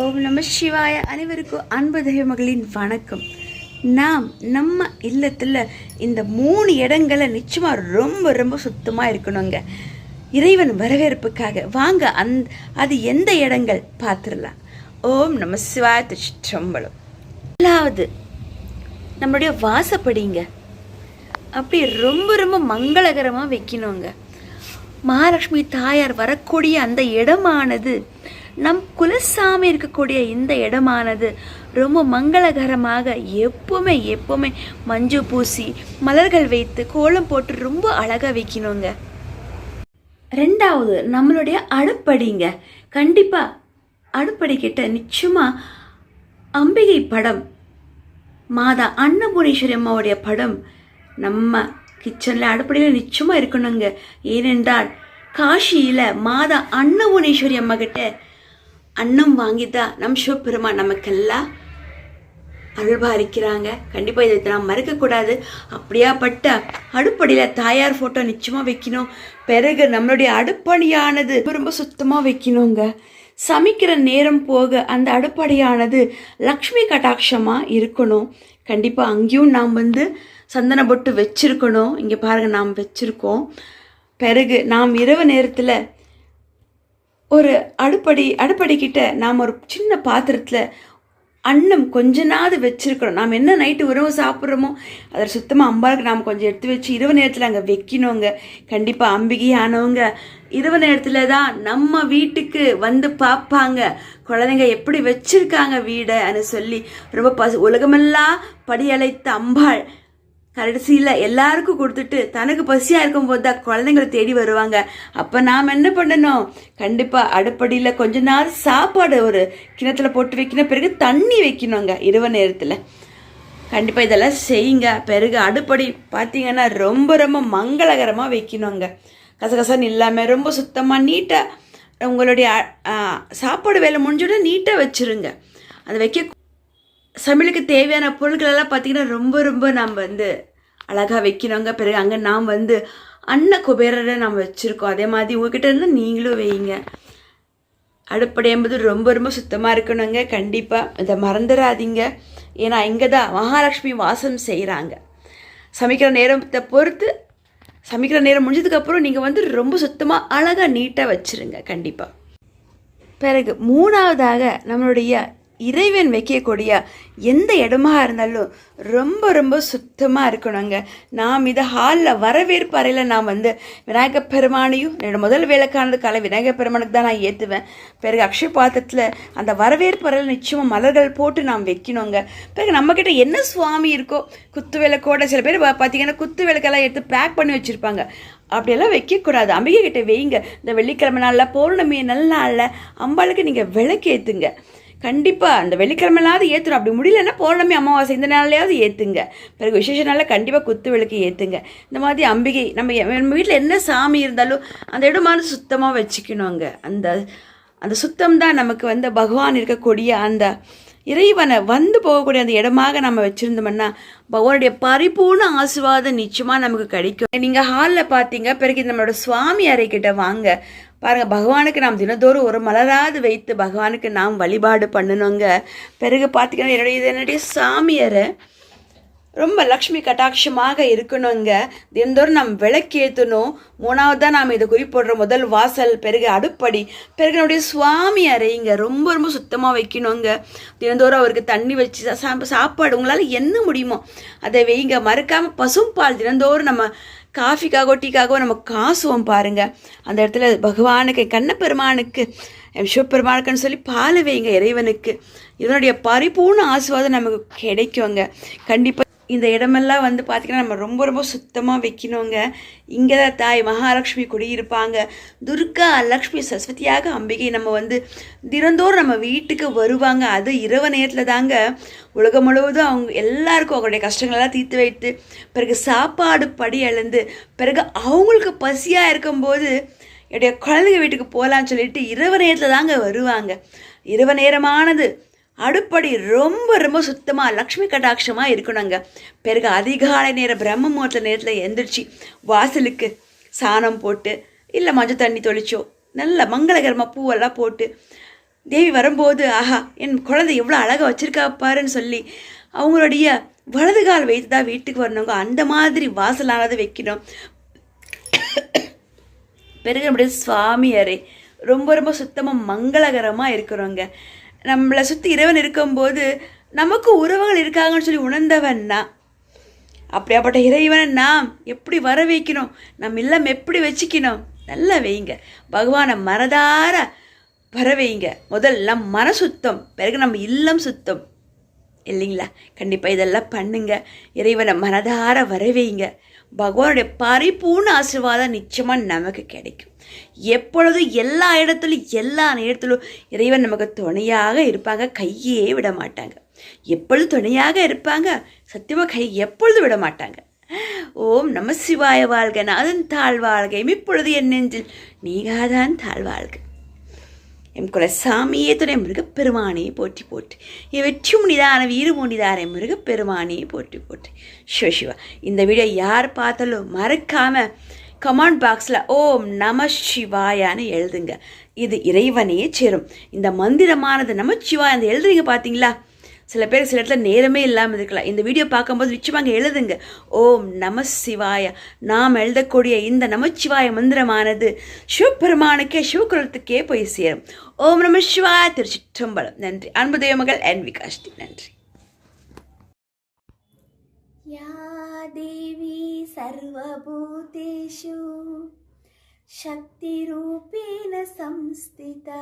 ஓம் நம சிவாய. அனைவருக்கும் அன்பு தெய்வமகளின் வணக்கம். நாம் நம்ம இல்லத்தில் இந்த 3 இடங்களை நிச்சயமாக ரொம்ப ரொம்ப சுத்தமாக இருக்கணுங்க, இறைவன் வரவேற்புக்காக. வாங்க அது எந்த இடங்கள் பார்த்துடலாம். ஓம் நம சிவாய. திருச்சிற்றம்பலம். முதலாவது நம்மளுடைய வாசப்படிங்க, அப்படி ரொம்ப ரொம்ப மங்களகரமாக வைக்கணுங்க. மகாலட்சுமி தாயார் வரக்கூடிய அந்த இடமானது, நம் குலசாமி இருக்கக்கூடிய இந்த இடமானது ரொம்ப மங்களகரமாக எப்பவுமே மஞ்சள் பூசி மலர்கள் வைத்து கோலம் போட்டு ரொம்ப அழகாக வைக்கணுங்க. ரெண்டாவது நம்மளுடைய அடுப்படிங்க. கண்டிப்பாக அடுப்படி கிட்ட நிச்சயமாக அம்பிகை படம், மாதா அன்னபூர்ணேஸ்வரி அம்மாவுடைய படம் நம்ம கிச்சனில் அடுப்படியில் நிச்சயமாக இருக்கணுங்க. ஏனென்றால் காஷியில் மாதா அன்னபூர்ணேஸ்வரி அம்மா கிட்ட அன்னம் வாங்கிதான் நம் சிவபெருமான் நமக்கெல்லாம் அருள்பாலிக்கிறாங்க. கண்டிப்பாக இதை நாம் மறக்கக்கூடாது. அப்படியாப்பட்ட அடுப்படியில் தாயார் ஃபோட்டோ நிச்சயமாக வைக்கணும். பிறகு நம்மளுடைய அடுப்படியானது ரொம்ப சுத்தமாக வைக்கணுங்க. சமைக்கிற நேரம் போக அந்த அடுப்படியானது லக்ஷ்மி கட்டாட்சமாக இருக்கணும். கண்டிப்பாக அங்கேயும் நாம் சந்தன பொட்டு வச்சுருக்கணும். இங்கே பாருங்கள், நாம் வச்சுருக்கோம். பிறகு நாம் இரவு நேரத்தில் ஒரு அடுப்படி கிட்ட நாம் ஒரு சின்ன பாத்திரத்தில் அன்னம் கொஞ்சனாவது வச்சுருக்கணும். நாம் என்ன நைட்டு உணவு சாப்பிட்றோமோ அதை சுத்தமாக அம்பாளுக்கு நாம் கொஞ்சம் எடுத்து வச்சு இரவு நேரத்தில் அங்கே வைக்கணுங்க. கண்டிப்பாக அம்பிகையானவங்க இரவு நேரத்தில் தான் நம்ம வீட்டுக்கு பார்ப்பாங்க, குழந்தைங்க எப்படி வச்சுருக்காங்க வீடைன்னு சொல்லி. ரொம்ப உலகமெல்லாம் படியழைத்த அம்பாள் கடைசியில் எல்லாருக்கும் கொடுத்துட்டு தனக்கு பசியாக இருக்கும்போது தான் குழந்தைங்களை தேடி வருவாங்க. அப்போ நாம் என்ன பண்ணணும்? கண்டிப்பாக அடுப்படியில் கொஞ்ச நாள் சாப்பாடு ஒரு கிணத்துல போட்டு வைக்கணும். பிறகு தண்ணி வைக்கணுங்க இரவு நேரத்தில். கண்டிப்பாக இதெல்லாம் செய்யுங்க. பிறகு அடுப்படி பார்த்தீங்கன்னா ரொம்ப ரொம்ப மங்களகரமாக வைக்கணுங்க. கசகசன்னு இல்லாமல் ரொம்ப சுத்தமாக நீட்டாக உங்களுடைய சாப்பாடு வேலை முடிஞ்சோட நீட்டாக வச்சுருங்க. அதை வைக்க சமையலுக்கு தேவையான பொருட்களெல்லாம் பார்த்திங்கன்னா ரொம்ப ரொம்ப நம்ம அழகாக வைக்கணுங்க. பிறகு அங்கே நாம் அன்ன குபேரரை நம்ம வச்சுருக்கோம். அதே மாதிரி உங்ககிட்ட இருந்தால் நீங்களும் வைங்க. அடுப்படை என்பது ரொம்ப ரொம்ப சுத்தமாக இருக்கணுங்க. கண்டிப்பாக இதை மறந்துடாதீங்க. ஏன்னா இங்கே தான் மகாலட்சுமி வாசம் செய்கிறாங்க. சமைக்கிற நேரத்தை பொறுத்து சமைக்கிற நேரம் முடிஞ்சதுக்கப்புறம் நீங்கள் ரொம்ப சுத்தமாக அழகாக நீட்டாக வச்சுருங்க கண்டிப்பாக. பிறகு மூணாவதாக நம்மளுடைய இறைவன் வைக்கக்கூடிய எந்த இடமாக இருந்தாலும் ரொம்ப ரொம்ப சுத்தமாக இருக்கணுங்க. நாம் இதை ஹாலில் வரவேற்பு அறையில் நான் விநாயகர் பெருமானையும் என்னோட முதல் வேலைக்கானது காலை விநாயகர் பெருமானுக்கு தான் நான் ஏற்றுவேன். பிறகு அக்ஷய பாத்திரத்தில் அந்த வரவேற்பு அறையில் நிச்சயமாக மலர்கள் போட்டு நாம் வைக்கணுங்க. பிறகு நம்மக்கிட்ட என்ன சுவாமி இருக்கோ குத்து விளக்கோட, சில பேர் பார்த்தீங்கன்னா குத்து விளக்கெல்லாம் எடுத்து பேக் பண்ணி வச்சுருப்பாங்க. அப்படியெல்லாம் வைக்கக்கூடாது. அம்பிகை கிட்ட வைங்க. இந்த வெள்ளிக்கிழமை நாளில் பௌர்ணமி நல்ல நாளில் அம்பாளுக்கு நீங்கள் விளக்கு ஏற்றுங்க. கண்டிப்பாக அந்த வெள்ளிக்கிழமைலாவது ஏற்றுரும். அப்படி முடியலன்னா பௌர்ணமி அமாவாசை இந்த நாளையாவது ஏற்றுங்க. பிறகு விசேஷ நாளில் கண்டிப்பாக குத்து விளக்கு ஏற்றுங்க. இந்த மாதிரி அம்பிகை நம்ம வீட்டில் என்ன சாமி இருந்தாலும் அந்த இடமானது சுத்தமாக வச்சுக்கணுங்க. அந்த சுத்தம் தான் நமக்கு பகவான் இருக்கக்கூடிய அந்த இறைவனை போகக்கூடிய அந்த இடமாக நம்ம வச்சுருந்தோம்னா பகவானுடைய பரிபூர்ண ஆசீர்வாதம் நிச்சயமாக நமக்கு கிடைக்கும். நீங்கள் ஹாலில் பார்த்தீங்க. பிறகு நம்மளோட சுவாமி அறைக்கிட்ட வாங்க. பாருங்கள், பகவானுக்கு நாம் தினந்தோறும் ஒரு மலராது வைத்து பகவானுக்கு நாம் வழிபாடு பண்ணணுங்க. பிறகு பார்த்திங்கன்னா என்னுடைய சாமியரை ரொம்ப லக்ஷ்மி கட்டாட்சமாக இருக்கணுங்க. தினந்தோறும் நாம் விளக்கேற்றணும். மூணாவதாக நாம் இதை குறிப்பிடுற முதல் வாசல், பிறகு அடுப்படி, பிறகு நம்முடைய சுவாமி அறைங்க ரொம்ப ரொம்ப சுத்தமாக வைக்கணுங்க. தினந்தோறும் அவருக்கு தண்ணி வச்சு சாப்பாடு உங்களால் என்ன முடியுமோ அதை வைங்க. மறக்காமல் பசும்பால் தினந்தோறும் நம்ம காஃபிக்காகவோ டீக்காகவோ நம்ம காசுவோம் பாருங்கள். அந்த இடத்துல பகவானுக்கு கண்ணப்பெருமானுக்கு சிவபெருமானுக்குன்னு சொல்லி பால் வைங்க இறைவனுக்கு. இதனுடைய பரிபூர்ண ஆசீர்வாதம் நமக்கு கிடைக்குங்க. கண்டிப்பாக இந்த இடமெல்லாம் பார்த்திங்கன்னா நம்ம ரொம்ப ரொம்ப சுத்தமாக வைக்கணுங்க. இங்கே தான் தாய் மகாலட்சுமி குடியிருப்பாங்க. துர்கா லக்ஷ்மி சரஸ்வதியாக அம்பிகை நம்ம தினந்தோறும் நம்ம வீட்டுக்கு வருவாங்க. அது இரவு நேரத்தில் தாங்க. உலகம் முழுவதும் அவங்க எல்லாருக்கும் அவங்களுடைய கஷ்டங்களெல்லாம் தீர்த்து வைத்து பிறகு சாப்பாடு படி அளந்து பிறகு அவங்களுக்கு பசியாக இருக்கும்போது என்னுடைய குழந்தைங்க வீட்டுக்கு போகலான்னு சொல்லிட்டு இரவு நேரத்தில் தாங்க வருவாங்க. இரவு நேரமானது அடுப்படி ரொம்ப ரொம்ப சுத்தமாக லக்ஷ்மி கடாட்சமாக இருக்கணுங்க. பிறகு அதிகாலை நேரம் பிரம்ம முகூர்த்த நேரத்தில் எந்திரிச்சு வாசலுக்கு சாணம் போட்டு இல்லை மஞ்சள் தண்ணி தொளிச்சோ நல்ல மங்களகரமாக பூவெல்லாம் போட்டு தேவி வரும்போது ஆஹா என் குழந்தை எவ்வளோ அழகாக வச்சுருக்கா பாருன்னு சொல்லி அவங்களுடைய வலது கால் வைத்து தான் வீட்டுக்கு வரணுங்க. அந்த மாதிரி வாசலானது வைக்கணும். பிறகு நம்முடைய சுவாமி அறை ரொம்ப ரொம்ப சுத்தமாக மங்களகரமாக இருக்கிறோங்க. நம்மளை சுற்றி இறைவன் இருக்கும்போது நமக்கு உறவுகள் இருக்காங்கன்னு சொல்லி உணர்ந்தவன்னா அப்படியாப்பட்ட இறைவனை நாம் எப்படி வர வைக்கணும், நம்ம இல்லம் எப்படி வச்சுக்கணும், நல்லா வைங்க. பகவானை மனதார வர வைங்க. முதல்ல மன சுத்தம், பிறகு நம்ம இல்லம் சுத்தம் இல்லைங்களா? கண்டிப்பாக இதெல்லாம் பண்ணுங்க. இறைவனை மனதார வர வைங்க. பகவானுடைய பரிபூர்ண ஆசீர்வாதம் நிச்சயமாக நமக்கு கிடைக்கும். எப்பொழுதும் எல்லா இடத்துலையும் எல்லா நேரத்திலும் இறைவன் நமக்கு துணையாக இருப்பாங்க. கையே விட மாட்டாங்க. எப்பொழுது துணையாக இருப்பாங்க. சத்தியமாக கை எப்பொழுதும் விட மாட்டாங்க. ஓம் நம சிவாய வாழ்க. நாதன் தாழ்வாழ்க. இப்பொழுது என் நெஞ்சில் நீகாதான் தாழ்வாழ்க. எம் குலசாமியே துணை மிருகப்பெருமானே போற்றி போற்றி. வெற்றி முனிதான வீறு முனிதாரே மிருகப்பெருமானே போற்றி போற்றி. சிவா இந்த வீடியோ யார் பார்த்தாலும் மறக்காமல் கமெண்ட் பாக்ஸில் ஓம் நம சிவாயான்னு எழுதுங்க. இது இறைவனே சேரும். இந்த மந்திரமானது நம சிவாய் அந்த எழுதுறீங்க பார்த்தீங்களா? சில பேர் சில இடத்துல நேரமே இல்லாமல் இருக்கலாம். இந்த வீடியோ பார்க்கும்போது நிச்சயமாக எழுதுங்க ஓம் நம சிவாய. நாம் எழுதக்கூடிய இந்த நமச்சிவாய மந்திரமானது சிவபெருமானுக்கே சிவகுலத்துக்கே போய் சேரும். ஓம் நம சிவாய. திருச்சிற்றம்பலம். நன்றி. அன்பு தேவமகள் என் விகாஷ்டி. நன்றி. या देवी सर्वभूतेषु शक्तिरूपेण संस्थिता